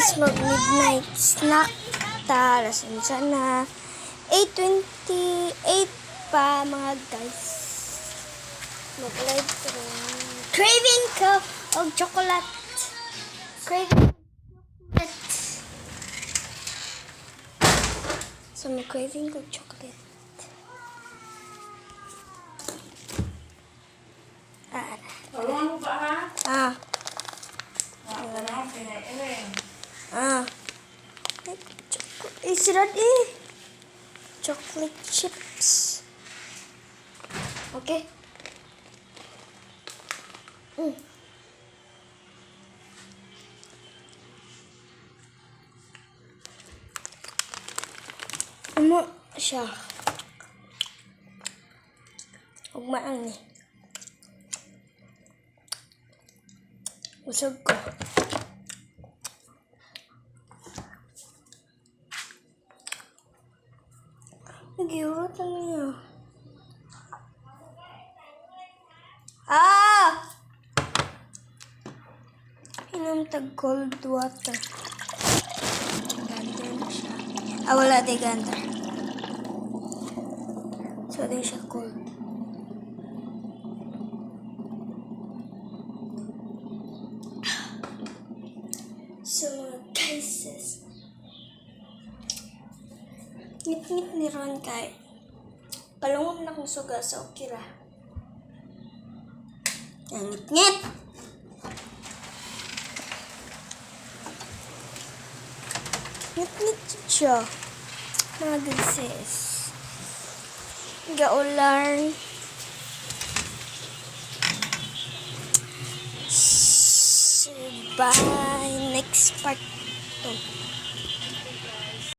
guys, mag-midnight snack ta. Lasensya na. 8:28 pa mga guys. Mag-live ko. Craving ko og chocolate. Craving chocolate. So, mag-craving ko chocolate. Tolong mo ba ha? Isirat chocolate chips. Okay. Ano siya? Ugmaan ni. Usog ko. Nag-iurot na niya. Inom tag cold water. Gander na siya. Wala di gander. So, di siya cold. So, guys, ngit-ngit ni Ron kay palungon na kong suga sa okira. Ang ngit-ngit! Ngit-ngit siya. Mga guys. Gaular. Bye. Next part to.